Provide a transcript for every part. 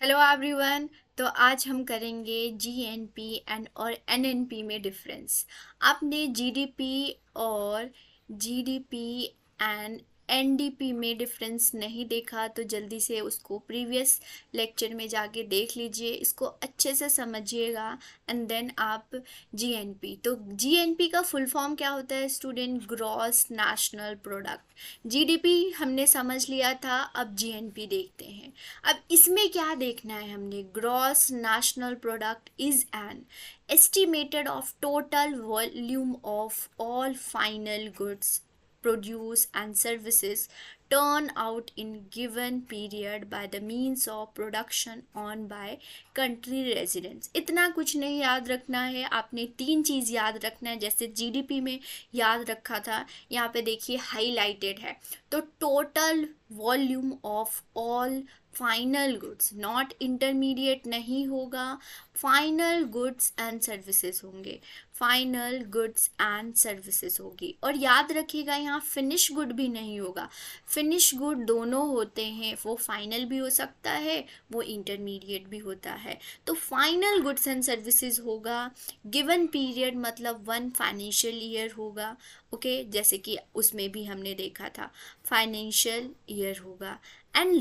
Hello everyone. तो आज हम करेंगे जीएनपी एंड और एनएनपी में डिफरेंस। आपने जीडीपी और जीडीपी एंड एनडीपी में डिफरेंस नहीं देखा तो जल्दी से उसको प्रीवियस लेक्चर में जाके देख लीजिए, इसको अच्छे से समझिएगा एंड देन आप जीएनपी। तो जीएनपी का फुल फॉर्म क्या होता है student? Gross national product. GDP हमने समझ लिया था, अब जीएनपी देखते हैं। अब इसमें क्या देखना है हमने? Gross national product is an estimated of total volume of all final goods produce and services turn out in given period by the means of production on by country residents। इतना कुछ नहीं याद रखना है, आपने तीन चीज़ याद रखना है जैसे जीडीपी में याद रखा था। यहाँ पे देखिए हाईलाइटेड है, तो total volume of all final goods, not intermediate नहीं होगा, फाइनल गुड्स एंड सर्विसेज होंगे, फाइनल गुड्स एंड सर्विसेज होगी। और याद रखिएगा यहाँ फिनिश गुड भी नहीं होगा, फिनिश गुड दोनों होते हैं, वो फाइनल भी हो सकता है, वो इंटरमीडिएट भी होता है। तो फाइनल गुड्स एंड सर्विसेज होगा, गिवन पीरियड मतलब 1 फाइनेंशियल ईयर होगा। ओके, जैसे कि उसमें भी हमने देखा था फाइनेंशियल ईयर होगा। एंड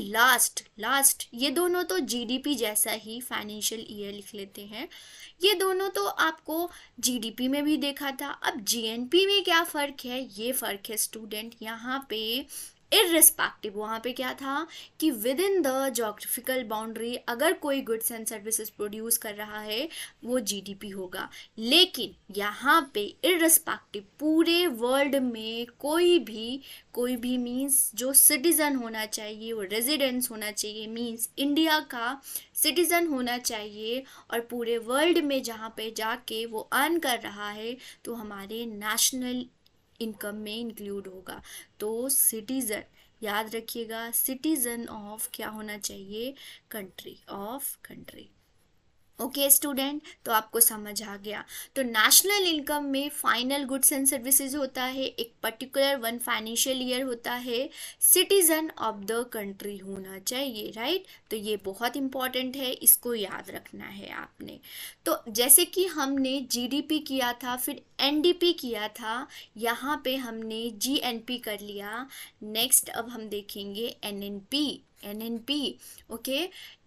लास्ट ये दोनों तो जीडीपी जैसा ही फाइनेंशियल ईयर लिख लेते हैं, ये दोनों तो आपको जीडीपी में भी देखा था। अब जीएनपी में क्या फ़र्क है? ये फ़र्क है स्टूडेंट यहाँ पे इररिस्पेक्टिव, वहाँ पे क्या था कि with in the geographical boundary अगर कोई गुड्स एंड सर्विसेज प्रोड्यूस कर रहा है वो जीडीपी होगा। लेकिन यहाँ पे इररिस्पेक्टिव पूरे वर्ल्ड में कोई भी मीन्स जो सिटीज़न होना चाहिए वो रेजिडेंस होना चाहिए, मीन्स इंडिया का सिटीज़न होना चाहिए, और पूरे वर्ल्ड में जहाँ पे जाके वो अर्न कर रहा है तो हमारे नेशनल इनकम में इंक्लूड होगा। तो सिटीज़न याद रखिएगा, सिटीज़न ऑफ क्या होना चाहिए? Country, of country. Okay student, तो आपको समझ आ गया। तो नेशनल इनकम में फाइनल गुड्स एंड सर्विसेज होता है, एक पर्टिकुलर 1 फाइनेंशियल ईयर होता है, सिटीजन ऑफ द कंट्री होना चाहिए, राइट। तो ये बहुत इंपॉर्टेंट है, इसको याद रखना है आपने। तो जैसे कि हमने जीडीपी किया था, फिर एनडीपी किया था, यहाँ पे हमने जीएनपी कर लिया। नेक्स्ट अब हम देखेंगे एनएनपी। ओके,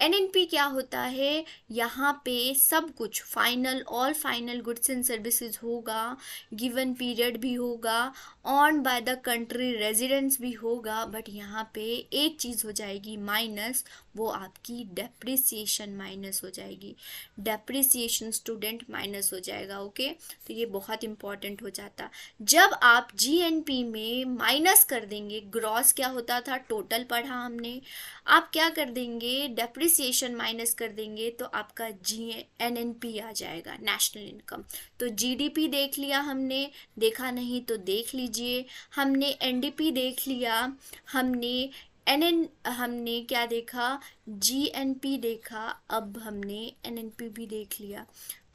एनएनपी क्या होता है? यहाँ पे सब कुछ final, all final goods and services होगा, गिवन पीरियड भी होगा, on by the country residence भी होगा, बट यहाँ पे एक चीज़ हो जाएगी माइनस, वो आपकी डेप्रिसिएशन माइनस हो जाएगी, डेप्रिसिएशन स्टूडेंट माइनस हो जाएगा। ओके, तो ये बहुत इंपॉर्टेंट हो जाता। जब आप जीएनपी में माइनस कर देंगे, ग्रॉस क्या होता था? टोटल पढ़ा हमने, आप क्या कर देंगे? डेप्रिसिएशन माइनस कर देंगे तो आपका एनएनपी आ जाएगा, नेशनल इनकम। तो जीडीपी देख लिया हमने, देखा नहीं तो देख लीजिए, हमने एनडीपी देख लिया, हमने क्या देखा? जीएनपी देखा, अब हमने एनएनपी भी देख लिया।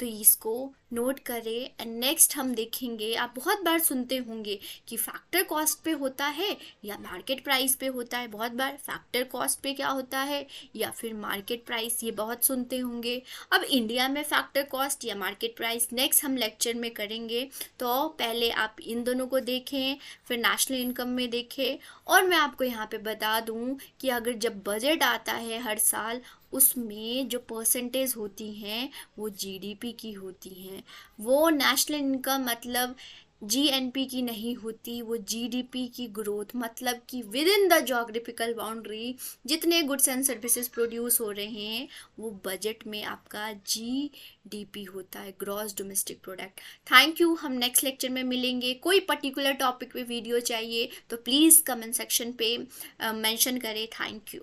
तो इसको नोट करें एंड नेक्स्ट हम देखेंगे, आप बहुत बार सुनते होंगे कि फैक्टर कॉस्ट पे होता है या मार्केट प्राइस पे होता है। बहुत बार फैक्टर कॉस्ट पे क्या होता है या फिर मार्केट प्राइस, ये बहुत सुनते होंगे। अब इंडिया में फैक्टर कॉस्ट या मार्केट प्राइस नेक्स्ट हम लेक्चर में करेंगे। तो पहले आप इन दोनों को देखें, फिर नेशनल इनकम में देखें। और मैं आपको यहाँ पे बता दूँ कि अगर जब बजट आता है हर साल, उसमें जो परसेंटेज होती हैं वो जीडीपी की होती हैं, वो नेशनल इनकम मतलब जीएनपी की नहीं होती, वो जीडीपी की ग्रोथ मतलब कि with in the geographical boundary जितने गुड्स एंड सर्विसेज प्रोड्यूस हो रहे हैं वो बजट में आपका जीडीपी होता है, gross domestic product. Thank you, हम नेक्स्ट लेक्चर में मिलेंगे। कोई पर्टिकुलर टॉपिक पे वीडियो चाहिए तो प्लीज़ कमेंट सेक्शन पे मेंशन करें। Thank you.